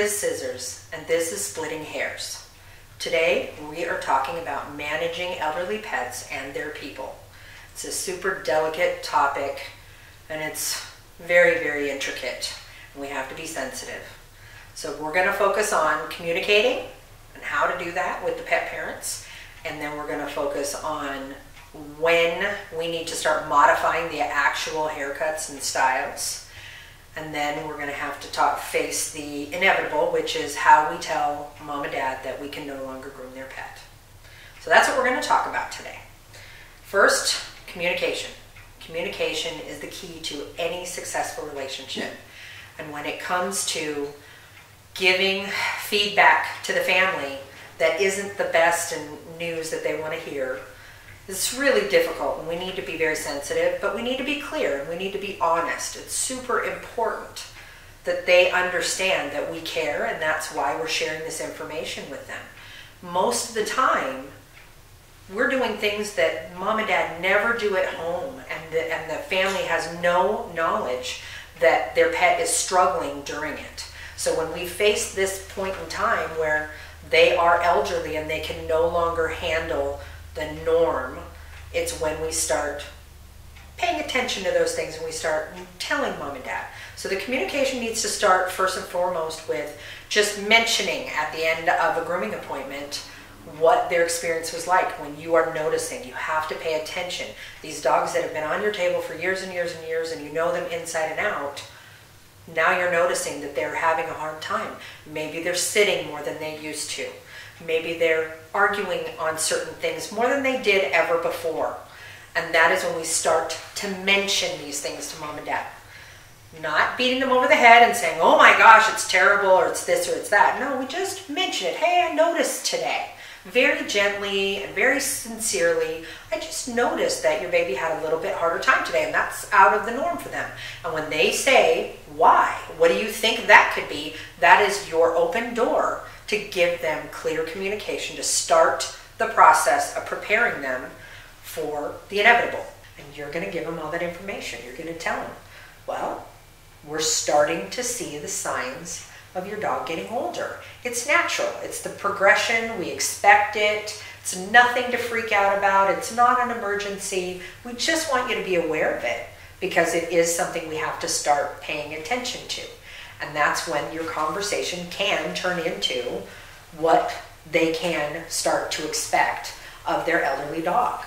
Liz Scissors, and this is Splitting Hairs. Today, we are talking about managing elderly pets and their people. It's a super delicate topic, and it's very, very intricate, and we have to be sensitive. So we're going to focus on communicating and how to do that with the pet parents, and then we're going to focus on when we need to start modifying the actual haircuts and styles. And then we're going to have to face the inevitable, which is how we tell mom and dad that we can no longer groom their pet. So that's what we're going to talk about today. First, communication. Communication is the key to any successful relationship. And when it comes to giving feedback to the family that isn't the best and news that they want to hear, it's really difficult, and we need to be very sensitive, but we need to be clear and we need to be honest. It's super important that they understand that we care, and that's why we're sharing this information with them. Most of the time, we're doing things that mom and dad never do at home, and the family has no knowledge that their pet is struggling during it. So when we face this point in time where they are elderly and they can no longer handle the norm, it's when we start paying attention to those things and we start telling mom and dad. So the communication needs to start first and foremost with just mentioning at the end of a grooming appointment what their experience was like. When you are noticing, you have to pay attention. These dogs that have been on your table for years and years and years, and you know them inside and out, now you're noticing that they're having a hard time. Maybe they're sitting more than they used to. Maybe they're arguing on certain things more than they did ever before. And that is when we start to mention these things to mom and dad. Not beating them over the head and saying, oh my gosh, it's terrible, or it's this or it's that. No, we just mention it. Hey, I noticed today. Very gently and very sincerely, I just noticed that your baby had a little bit harder time today, and that's out of the norm for them. And when they say, why? What do you think that could be? That is your open door to give them clear communication, to start the process of preparing them for the inevitable. And you're going to give them all that information. You're going to tell them, well, we're starting to see the signs of your dog getting older. It's natural. It's the progression. We expect it. It's nothing to freak out about. It's not an emergency. We just want you to be aware of it because it is something we have to start paying attention to. And that's when your conversation can turn into what they can start to expect of their elderly dog,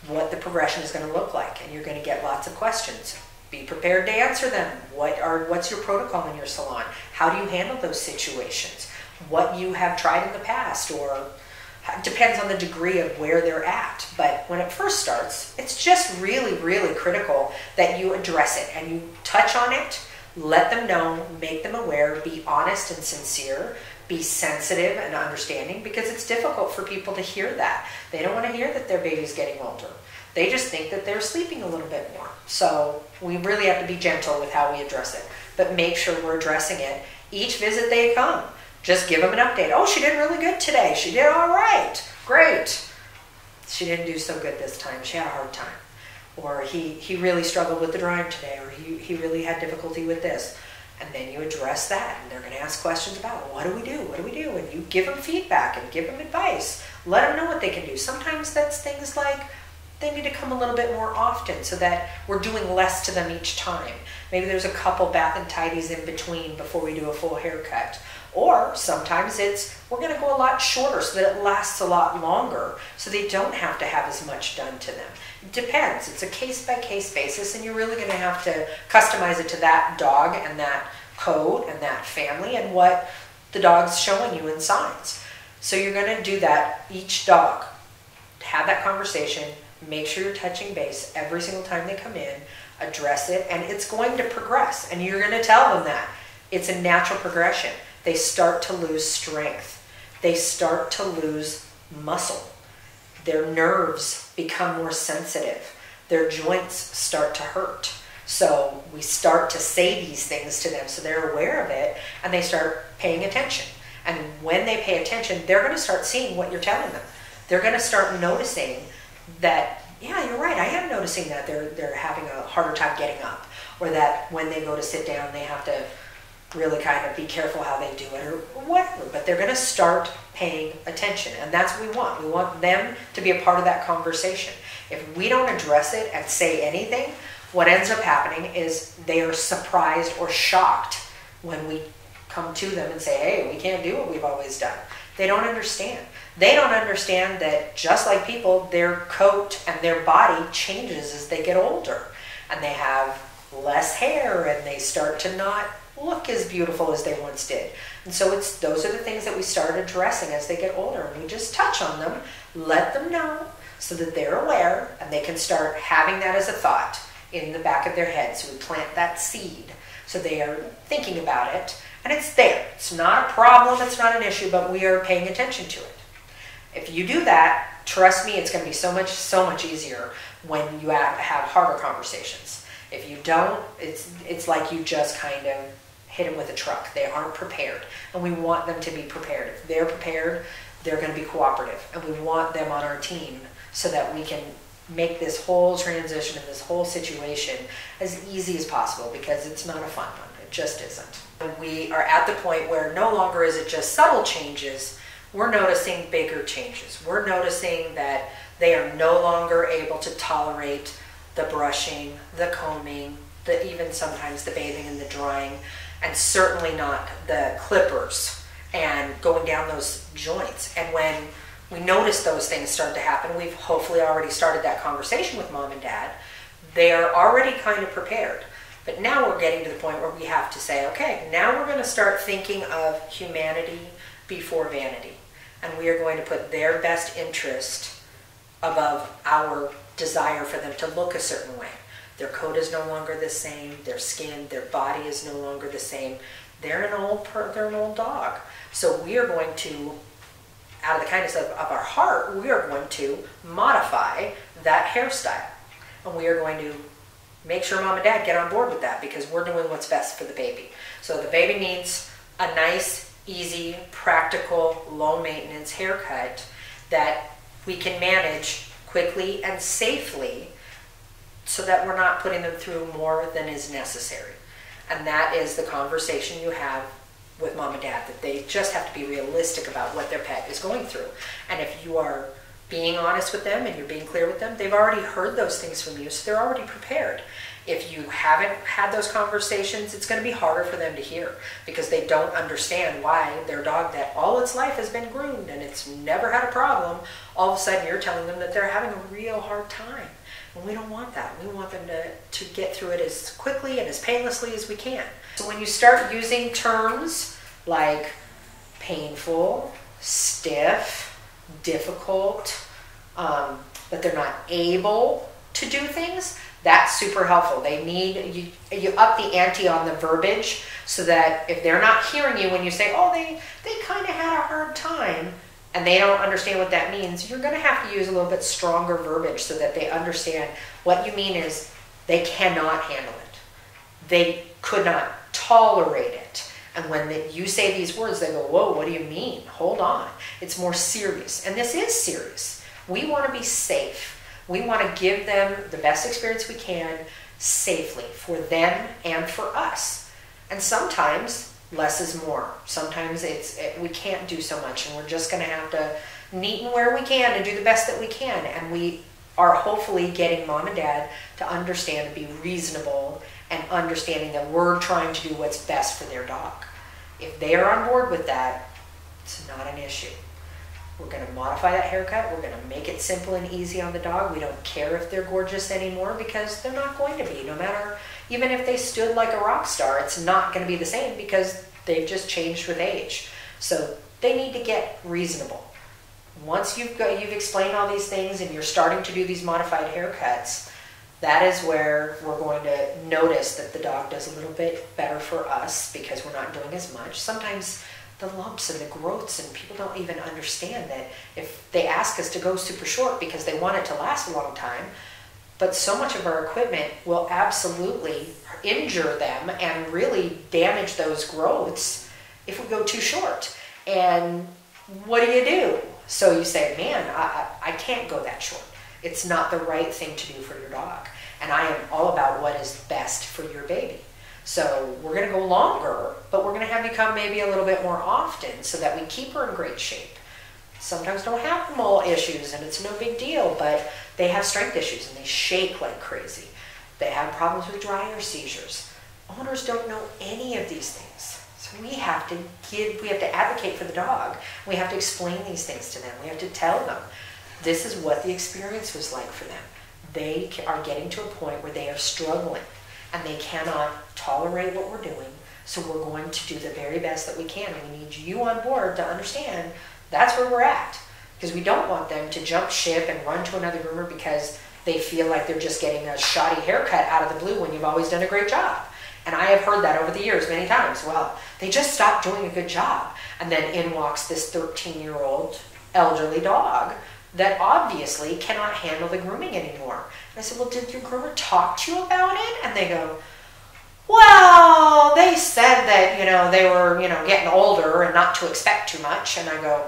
what the progression is going to look like. And you're going to get lots of questions. Be prepared to answer them. What's your protocol in your salon? How do you handle those situations? What you have tried in the past, or depends on the degree of where they're at. But when it first starts, it's just really, really critical that you address it and you touch on it. Let them know, make them aware, be honest and sincere, be sensitive and understanding, because it's difficult for people to hear that. They don't want to hear that their baby's getting older. They just think that they're sleeping a little bit more. So we really have to be gentle with how we address it, but make sure we're addressing it each visit they come. Just give them an update. Oh, she did really good today. She did all right. Great. She didn't do so good this time. She had a hard time. Or he really struggled with the drying today, or he really had difficulty with this. And then you address that, and they're going to ask questions about, well, what do we do? What do we do? And you give them feedback and give them advice. Let them know what they can do. Sometimes that's things like they need to come a little bit more often so that we're doing less to them each time. Maybe there's a couple bath and tidies in between before we do a full haircut. Or sometimes it's, we're going to go a lot shorter so that it lasts a lot longer so they don't have to have as much done to them. It depends. It's a case-by-case basis, and you're really going to have to customize it to that dog and that coat and that family and what the dog's showing you in signs. So you're going to do that each dog. Have that conversation. Make sure you're touching base every single time they come in. Address it, and it's going to progress. And you're going to tell them that. It's a natural progression. They start to lose strength. They start to lose muscle. Their nerves become more sensitive. Their joints start to hurt. So we start to say these things to them so they're aware of it, and they start paying attention. And when they pay attention, they're going to start seeing what you're telling them. They're going to start noticing that, yeah, you're right, I am noticing that they're having a harder time getting up, or that when they go to sit down, they have to really kind of be careful how they do it or whatever, but they're going to start paying attention, and that's what we want. We want them to be a part of that conversation. If we don't address it and say anything, what ends up happening is they are surprised or shocked when we come to them and say, hey, we can't do what we've always done. They don't understand. They don't understand that just like people, their coat and their body changes as they get older, and they have less hair and they start to not look as beautiful as they once did. And so those are the things that we start addressing as they get older, and we just touch on them, let them know so that they're aware and they can start having that as a thought in the back of their head. So we plant that seed so they are thinking about it, and it's there. It's not a problem, it's not an issue, but we are paying attention to it. If you do that, trust me, it's going to be so much easier when you have harder conversations. If you don't, it's like you just kind of hit them with a truck. They aren't prepared, and we want them to be prepared. If they're prepared, they're going to be cooperative, and we want them on our team so that we can make this whole transition and this whole situation as easy as possible, because it's not a fun one. It just isn't. We are at the point where no longer is it just subtle changes, we're noticing bigger changes. We're noticing that they are no longer able to tolerate the brushing, the combing, even sometimes the bathing and the drying, and certainly not the clippers and going down those joints. And when we notice those things start to happen, we've hopefully already started that conversation with mom and dad. They are already kind of prepared. But now we're getting to the point where we have to say, okay, now we're going to start thinking of humanity before vanity. And we are going to put their best interest above our desire for them to look a certain way. Their coat is no longer the same. Their skin, their body is no longer the same. They're an old dog. So we are going to, out of the kindness of our heart, we are going to modify that hairstyle. And we are going to make sure mom and dad get on board with that, because we're doing what's best for the baby. So the baby needs a nice, easy, practical, low maintenance haircut that we can manage quickly and safely, so that we're not putting them through more than is necessary. And that is the conversation you have with mom and dad, that they just have to be realistic about what their pet is going through. And if you are being honest with them and you're being clear with them, they've already heard those things from you, so they're already prepared. If you haven't had those conversations, it's going to be harder for them to hear, because they don't understand why their dog that all its life has been groomed and it's never had a problem, all of a sudden you're telling them that they're having a real hard time. And we don't want that. We want them to get through it as quickly and as painlessly as we can. So when you start using terms like painful, stiff, difficult, that they're not able to do things, that's super helpful. They need, you up the ante on the verbiage, so that if they're not hearing you when you say, oh, they kind of had a hard time, and they don't understand what that means, you're going to have to use a little bit stronger verbiage so that they understand what you mean is they cannot handle it. They could not tolerate it. And when you say these words, they go, whoa, what do you mean? Hold on. It's more serious. And this is serious. We want to be safe. We want to give them the best experience we can safely for them and for us. And sometimes less is more. Sometimes we can't do so much, and we're just going to have to neaten where we can and do the best that we can. And we are hopefully getting mom and dad to understand and be reasonable and understanding that we're trying to do what's best for their dog. If they are on board with that, it's not an issue. We're going to modify that haircut. We're going to make it simple and easy on the dog. We don't care if they're gorgeous anymore, because they're not going to be. No matter, even if they stood like a rock star, it's not going to be the same, because they've just changed with age. So they need to get reasonable. Once you've explained all these things and you're starting to do these modified haircuts, that is where we're going to notice that the dog does a little bit better for us, because we're not doing as much. Sometimes the lumps and the growths, and people don't even understand that if they ask us to go super short because they want it to last a long time, but so much of our equipment will absolutely injure them and really damage those growths if we go too short. And what do? So you say, man, I can't go that short. It's not the right thing to do for your dog. And I am all about what is best for your baby. So we're going to go longer, but we're going to have you come maybe a little bit more often so that we keep her in great shape. Sometimes don't have mole issues and it's no big deal, but they have strength issues and they shake like crazy. They have problems with dryer seizures. Owners don't know any of these things. So we have to advocate for the dog. We have to explain these things to them. We have to tell them this is what the experience was like for them. They are getting to a point where they are struggling and they cannot tolerate what we're doing. So we're going to do the very best that we can. And we need you on board to understand that's where we're at. Because we don't want them to jump ship and run to another groomer because they feel like they're just getting a shoddy haircut out of the blue when you've always done a great job. And I have heard that over the years many times. Well, they just stopped doing a good job. And then in walks this 13-year-old elderly dog that obviously cannot handle the grooming anymore. And I said, well, did your groomer talk to you about it? And they go, well, they said that, they were, getting older and not to expect too much. And I go,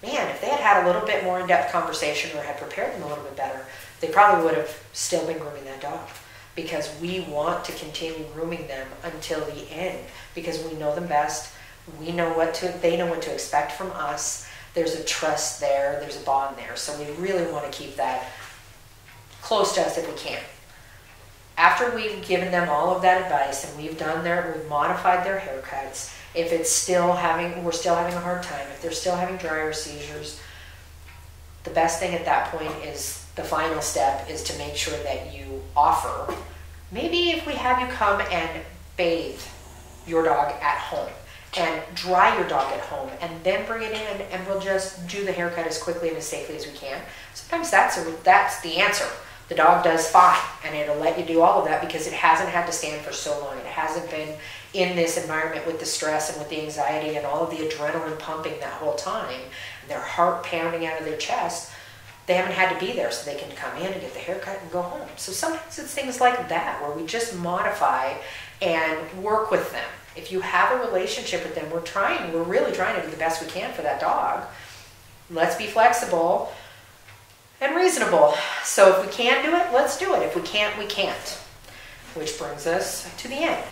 man, if they had a little bit more in-depth conversation or had prepared them a little bit better, they probably would have still been grooming that dog. Because we want to continue grooming them until the end. Because we know them best. They know what to expect from us. There's a trust there. There's a bond there. So we really want to keep that close to us if we can. After we've given them all of that advice and we've modified their haircuts, if we're still having a hard time, if they're still having dryer seizures, the best thing at that point is the final step is to make sure that you offer, maybe if we have you come and bathe your dog at home and dry your dog at home and then bring it in and we'll just do the haircut as quickly and as safely as we can. Sometimes that's the answer. The dog does fine and it'll let you do all of that because it hasn't had to stand for so long. It hasn't been in this environment with the stress and with the anxiety and all of the adrenaline pumping that whole time and their heart pounding out of their chest. They haven't had to be there so they can come in and get the haircut and go home. So sometimes it's things like that where we just modify and work with them. If you have a relationship with them, we're really trying to do the best we can for that dog. Let's be flexible and reasonable. So if we can do it, let's do it. If we can't, we can't. Which brings us to the end.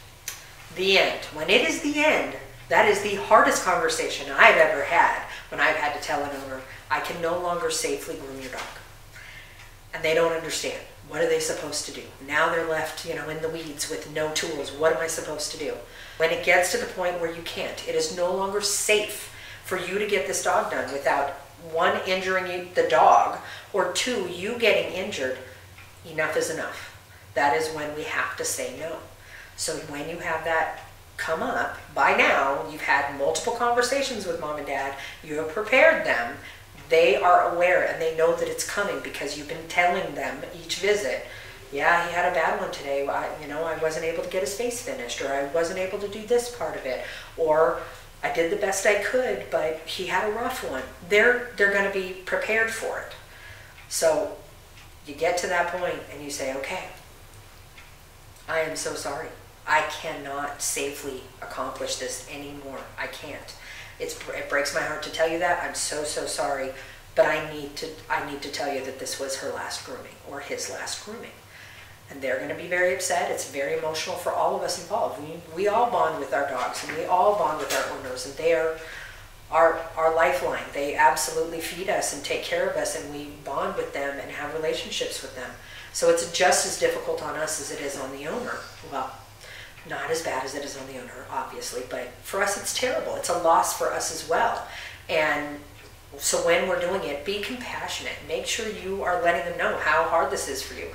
The end. When it is the end, that is the hardest conversation I've ever had when I've had to tell an owner, I can no longer safely groom your dog. And they don't understand. What are they supposed to do? Now they're left, in the weeds with no tools. What am I supposed to do? When it gets to the point where you can't, it is no longer safe for you to get this dog done without one, injuring the dog, or two, you getting injured. Enough is enough. That is when we have to say no. So when you have that come up, by now you've had multiple conversations with mom and dad, you have prepared them, they are aware and they know that it's coming because you've been telling them each visit, yeah, he had a bad one today, I wasn't able to get his face finished, or I wasn't able to do this part of it, or I did the best I could, but he had a rough one. They're going to be prepared for it. So you get to that point and you say, okay, I am so sorry. I cannot safely accomplish this anymore. I can't. It breaks my heart to tell you that. I'm so sorry, but I need to tell you that this was her last grooming or his last grooming. And they're going to be very upset. It's very emotional for all of us involved. We all bond with our dogs and we all bond with our owners, and they are our lifeline. They absolutely feed us and take care of us, and we bond with them and have relationships with them. So it's just as difficult on us as it is on the owner. Well, not as bad as it is on the owner, obviously, but for us it's terrible. It's a loss for us as well. And so when we're doing it, be compassionate. Make sure you are letting them know how hard this is for you.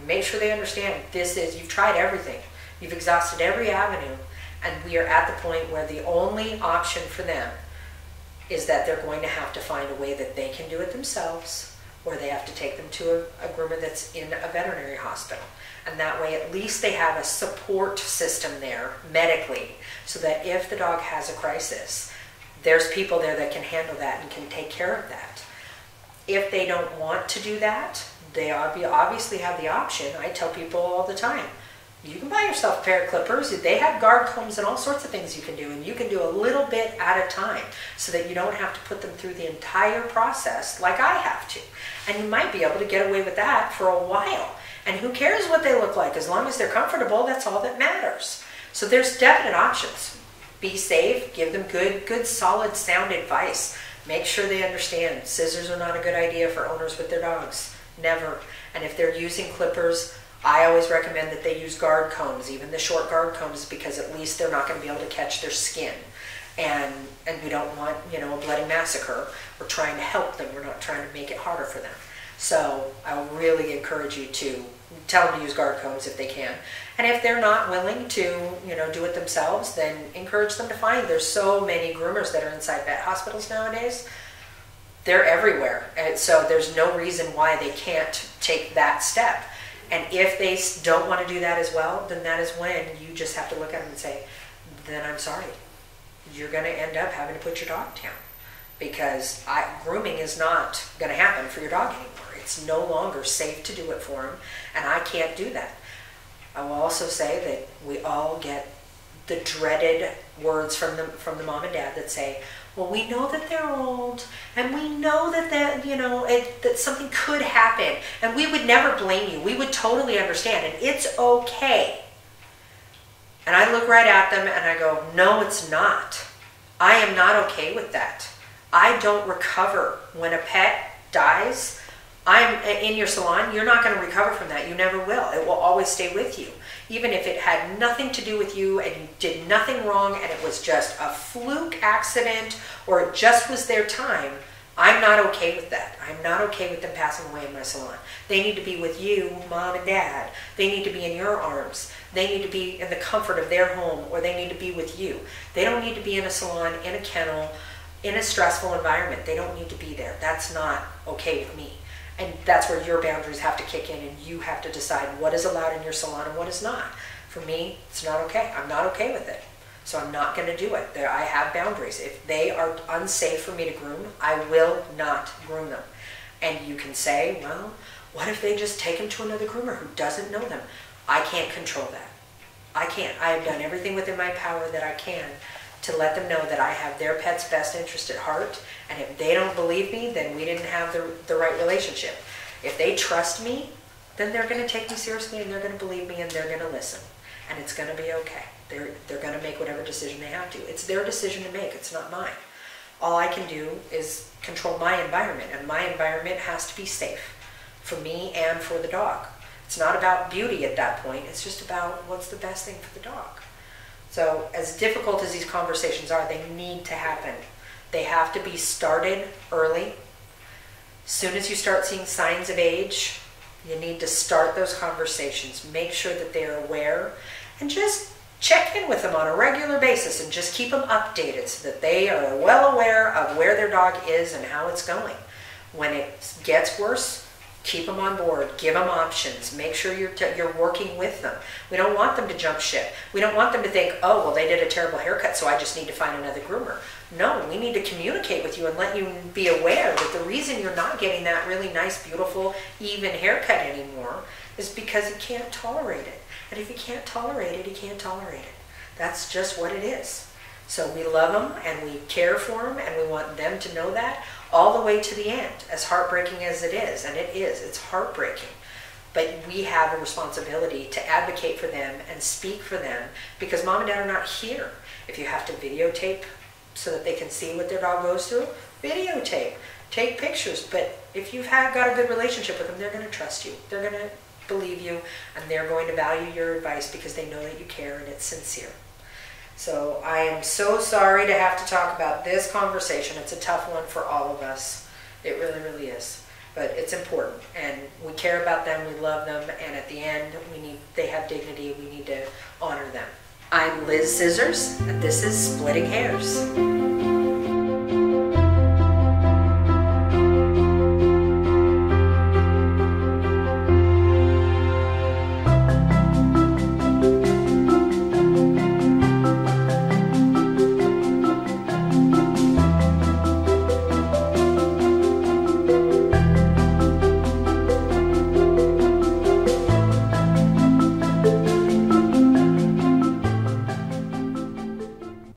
Make sure they understand you've tried everything. You've exhausted every avenue, and we are at the point where the only option for them is that they're going to have to find a way that they can do it themselves, or they have to take them to a groomer that's in a veterinary hospital. And that way at least they have a support system there medically, so that if the dog has a crisis, there's people there that can handle that and can take care of that. If they don't want to do that, they obviously have the option. I tell people all the time, you can buy yourself a pair of clippers. They have guard combs and all sorts of things you can do, and you can do a little bit at a time so that you don't have to put them through the entire process like I have to. And you might be able to get away with that for a while. And who cares what they look like? As long as they're comfortable, that's all that matters. So there's definite options. Be safe, give them good, solid, sound advice. Make sure they understand scissors are not a good idea for owners with their dogs. Never. And if they're using clippers, I always recommend that they use guard combs, even the short guard combs, because at least they're not going to be able to catch their skin. And we don't want, you know, a bloody massacre. We're trying to help them. We're not trying to make it harder for them. So I will really encourage you to tell them to use guard combs if they can. And if they're not willing to, you know, do it themselves, then encourage them to find. There's so many groomers that are inside vet hospitals nowadays. They're everywhere. And so there's no reason why they can't take that step. And if they don't want to do that as well, then that is when you just have to look at them and say, then I'm sorry. You're going to end up having to put your dog down, because grooming is not going to happen for your dog anymore. It's no longer safe to do it for him, and I can't do that. I will also say that we all get the dreaded words from the mom and dad that say, well, we know that they're old, and we know that you know, that something could happen, and we would never blame you. We would totally understand, and it's okay. And I look right at them and I go, no, it's not. I am not okay with that. I don't recover when a pet dies. I'm in your salon. You're not going to recover from that. You never will. It will always stay with you. Even if it had nothing to do with you and you did nothing wrong and it was just a fluke accident or it just was their time, I'm not okay with that. I'm not okay with them passing away in my salon. They need to be with you, mom and dad. They need to be in your arms. They need to be in the comfort of their home, or they need to be with you. They don't need to be in a salon, in a kennel, in a stressful environment. They don't need to be there. That's not okay with me. And that's where your boundaries have to kick in, and you have to decide what is allowed in your salon and what is not. For me, it's not okay. I'm not okay with it. So I'm not going to do it. I have boundaries. If they are unsafe for me to groom, I will not groom them. And you can say, well, what if they just take them to another groomer who doesn't know them? I can't control that. I can't. I have done everything within my power that I can to let them know that I have their pet's best interest at heart. And if they don't believe me, then we didn't have the right relationship. If they trust me, then they're going to take me seriously, and they're going to believe me, and they're going to listen. And it's going to be okay. They're going to make whatever decision they have to. It's their decision to make. It's not mine. All I can do is control my environment, and my environment has to be safe for me and for the dog. It's not about beauty at that point. It's just about what's the best thing for the dog. So as difficult as these conversations are, they need to happen. They have to be started early. As soon as you start seeing signs of age, you need to start those conversations. Make sure that they're aware, and just check in with them on a regular basis and just keep them updated so that they are well aware of where their dog is and how it's going. When it gets worse, keep them on board. Give them options. Make sure you're working with them. We don't want them to jump ship. We don't want them to think, oh, well, they did a terrible haircut, so I just need to find another groomer. No, we need to communicate with you and let you be aware that the reason you're not getting that really nice, beautiful, even haircut anymore is because he can't tolerate it. And if he can't tolerate it, he can't tolerate it. That's just what it is. So we love them and we care for them, and we want them to know that all the way to the end, as heartbreaking as it is. And it is. It's heartbreaking. But we have a responsibility to advocate for them and speak for them, because mom and dad are not here. If you have to videotape so that they can see what their dog goes through, videotape. Take pictures. But if you've got a good relationship with them, they're going to trust you. They're going to believe you, and they're going to value your advice because they know that you care and it's sincere. So I am so sorry to have to talk about this conversation. It's a tough one for all of us. It really, really is. But it's important, and we care about them, we love them, and at the end, they have dignity. We need to honor them. I'm Liz Scissors, and this is Splitting Hairs.